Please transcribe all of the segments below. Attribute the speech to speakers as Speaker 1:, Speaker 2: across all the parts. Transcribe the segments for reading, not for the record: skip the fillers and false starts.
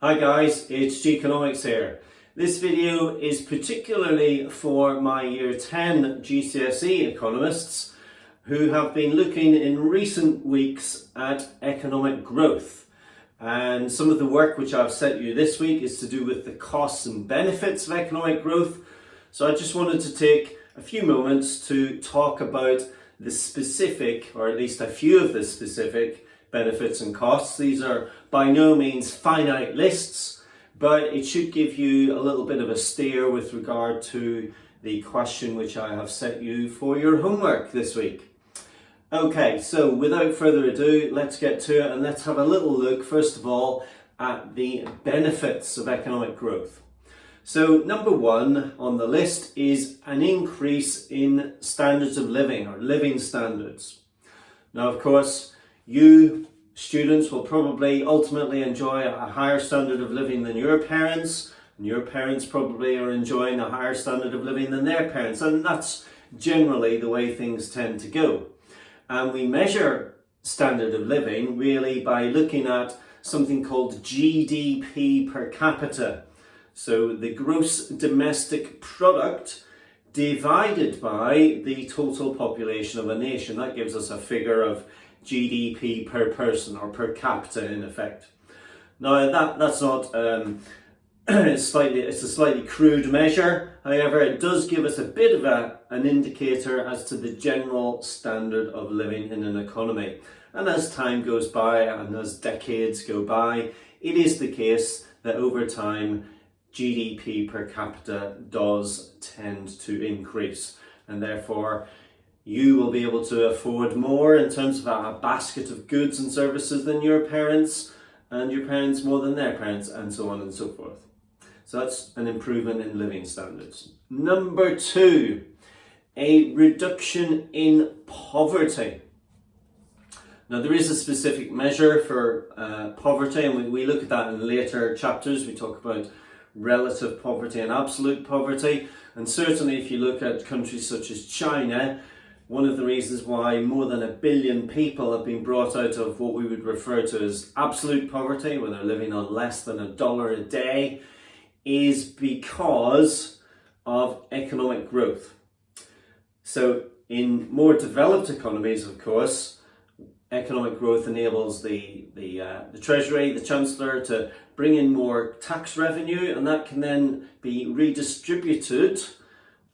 Speaker 1: Hi guys, it's Geekonomics here. This video is particularly for my Year 10 GCSE economists who have been looking in recent weeks at economic growth. And some of the work which I've sent you this week is to do with the costs and benefits of economic growth. So I just wanted to take a few moments to talk about the specific, or at least a few of the specific benefits and costs. These are by no means finite lists, but it should give you a little bit of a steer with regard to the question which I have set you for your homework this week. Okay, so without further ado, let's get to it and let's have a little look, first of all, at the benefits of economic growth. So number one on the list is an increase in standards of living, or living standards. Now, of course, you students will probably ultimately enjoy a higher standard of living than your parents, and your parents probably are enjoying a higher standard of living than their parents, and that's generally the way things tend to go. And we measure standard of living really by looking at something called GDP per capita. So the gross domestic product divided by the total population of a nation. That gives us a figure of GDP per person, or per capita in effect. Now that's not it's a slightly crude measure. However, it does give us a bit of an indicator as to the general standard of living in an economy. And as time goes by and as decades go by, it is the case that over time GDP per capita does tend to increase, and therefore you will be able to afford more in terms of a basket of goods and services than your parents, and your parents more than their parents, and so on and so forth. So that's an improvement in living standards. Number two, a reduction in poverty. Now, there is a specific measure for poverty, and we look at that in later chapters. We talk about relative poverty and absolute poverty. And certainly if you look at countries such as China, one of the reasons why more than 1 billion people have been brought out of what we would refer to as absolute poverty, where they're living on less than $1 a day, is because of economic growth. So in more developed economies, of course, economic growth enables the Treasury, the Chancellor, to bring in more tax revenue, and that can then be redistributed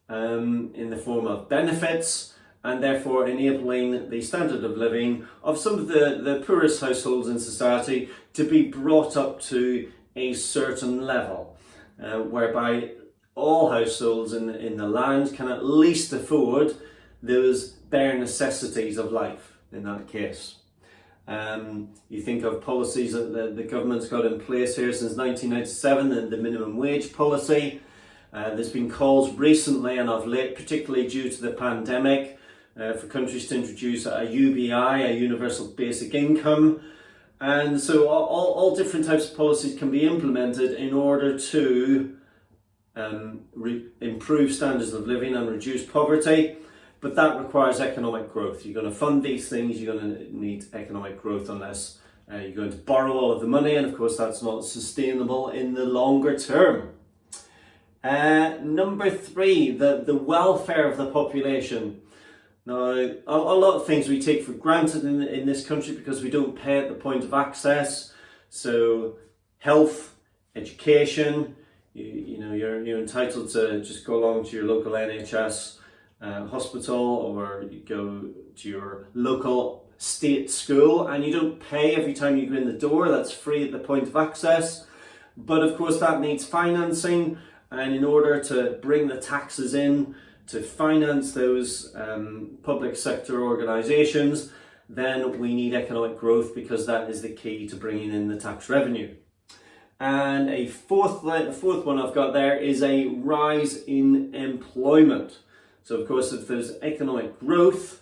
Speaker 1: in the form of benefits, and therefore enabling the standard of living of some of the poorest households in society to be brought up to a certain level, whereby all households in the land can at least afford those bare necessities of life in that case. You think of policies that the government's got in place here since 1997, the minimum wage policy. There's been calls recently and of late, particularly due to the pandemic, for countries to introduce a UBI, a universal basic income. And so all different types of policies can be implemented in order to improve standards of living and reduce poverty. But that requires economic growth. You're going to fund these things, you're going to need economic growth, unless you're going to borrow all of the money, and of course that's not sustainable in the longer term. Number three, the welfare of the population. Now, a lot of things we take for granted in this country because we don't pay at the point of access. So health, education, you're entitled to just go along to your local NHS hospital, or you go to your local state school, and you don't pay every time you go in the door. That's free at the point of access. But of course that needs financing, and in order to bring the taxes in to finance those public sector organisations, then we need economic growth, because that is the key to bringing in the tax revenue. And a fourth one I've got there is a rise in employment. So of course, if there's economic growth,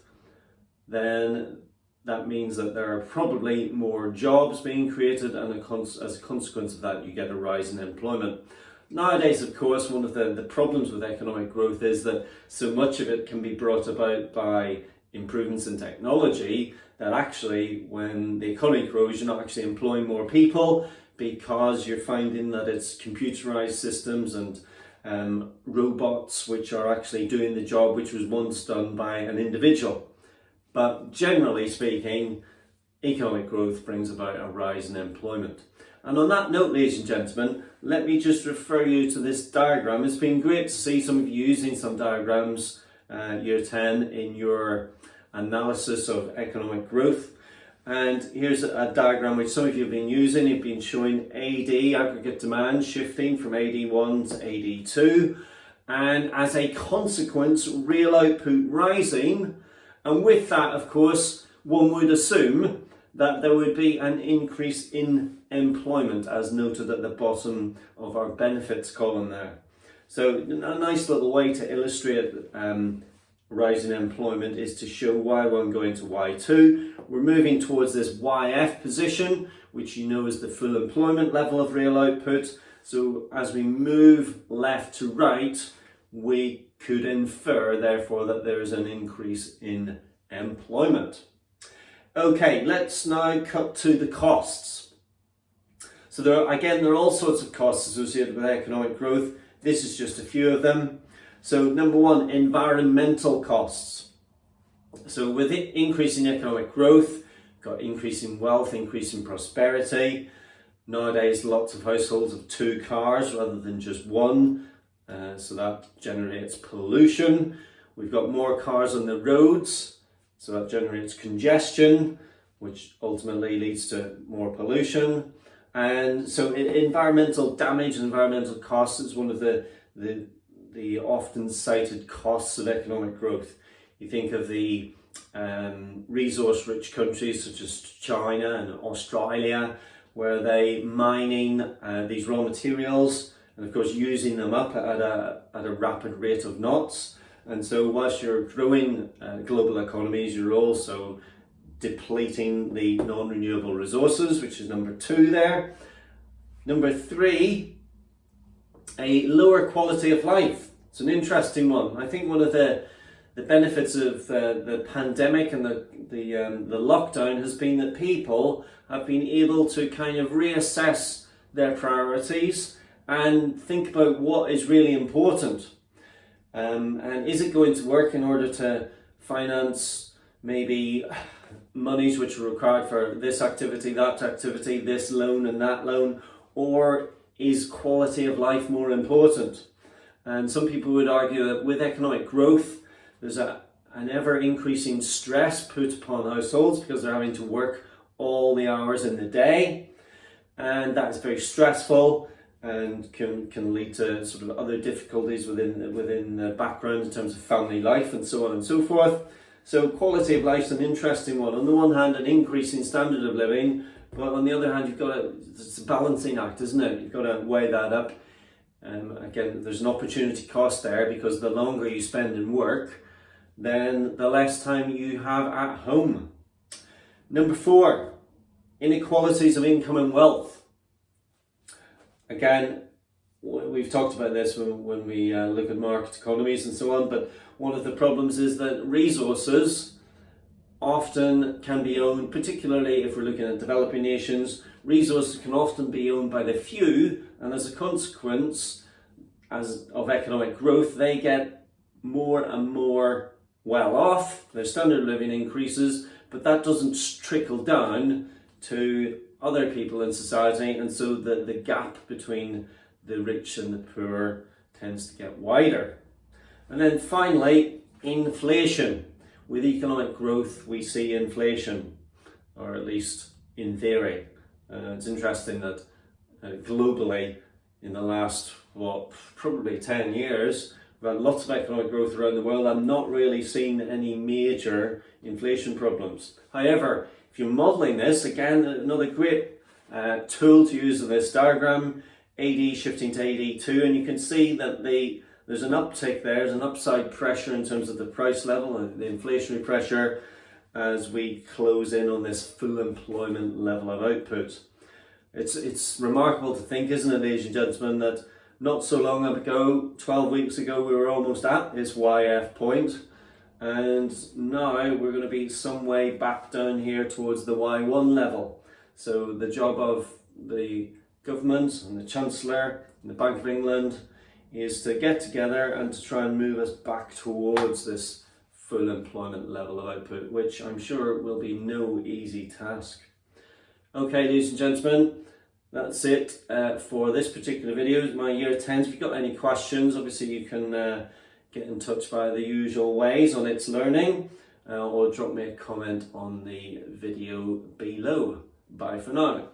Speaker 1: then that means that there are probably more jobs being created, and as a consequence of that, you get a rise in employment. Nowadays, of course, one of the problems with economic growth is that so much of it can be brought about by improvements in technology that actually, when the economy grows, you're not actually employing more people, because you're finding that it's computerized systems and robots which are actually doing the job which was once done by an individual. But generally speaking, economic growth brings about a rise in employment. And on that note, ladies and gentlemen, let me just refer you to this diagram. It's been great to see some of you using some diagrams, year 10, in your analysis of economic growth. And here's a diagram which some of you have been using. You've been showing AD, aggregate demand, shifting from AD1 to AD2. And as a consequence, real output rising. And with that, of course, one would assume that there would be an increase in employment, as noted at the bottom of our benefits column there. So a nice little way to illustrate rise in employment is to show Y1 going to Y2. We're moving towards this YF position, which you know is the full employment level of real output. So as we move left to right, we could infer, therefore, that there is an increase in employment. Okay, let's now cut to the costs. So there are all sorts of costs associated with economic growth. This is just a few of them. So number one, environmental costs. So with it increasing economic growth, got increasing wealth, increasing prosperity. Nowadays, lots of households have 2 cars rather than just one. So that generates pollution. We've got more cars on the roads. So that generates congestion, which ultimately leads to more pollution. And so environmental damage and environmental costs is one of the often cited costs of economic growth. You think of the resource-rich countries such as China and Australia, where they mining these raw materials and of course using them up at a rapid rate of knots. And so whilst you're growing global economies, you're also depleting the non-renewable resources, which is number 2 there. Number 3, a lower quality of life. It's an interesting one. I think one of the benefits of the pandemic and the lockdown has been that people have been able to kind of reassess their priorities and think about what is really important. And is it going to work in order to finance maybe monies which are required for this activity, that activity, this loan and that loan, or is quality of life more important? And some people would argue that with economic growth, there's an ever increasing stress put upon households because they're having to work all the hours in the day, and that is very stressful and can lead to sort of other difficulties within the background in terms of family life and so on and so forth. So quality of life is an interesting one. On the one hand, an increase in standard of living, but on the other hand, it's a balancing act, isn't it? You've got to weigh that up. Again, there's an opportunity cost there, because the longer you spend in work, then the less time you have at home. Number 4, inequalities of income and wealth. Again, we've talked about this when we look at market economies and so on, but one of the problems is that resources often can be owned, particularly if we're looking at developing nations, resources can often be owned by the few, and as a consequence of economic growth, they get more and more well off, their standard of living increases, but that doesn't trickle down to other people in society, and so the gap between the rich and the poor tends to get wider. And then finally, inflation. With economic growth, we see inflation, or at least in theory. It's interesting that globally, in the last, probably 10 years, we've had lots of economic growth around the world and not really seen any major inflation problems. However, if you're modelling this, again, another great tool to use in this diagram, AD shifting to AD2, and you can see that there's an uptick there, there's an upside pressure in terms of the price level and the inflationary pressure as we close in on this full employment level of output. It's remarkable to think, isn't it, ladies and gentlemen, that not so long ago, 12 weeks ago, we were almost at this YF point, and now we're going to be some way back down here towards the Y1 level. So the job of the government and the Chancellor and the Bank of England is to get together and to try and move us back towards this full employment level of output, which I'm sure will be no easy task. Okay, ladies and gentlemen, that's it for this particular video, my year 10s. If you've got any questions, obviously you can get in touch via the usual ways on It's Learning, or drop me a comment on the video below. Bye for now.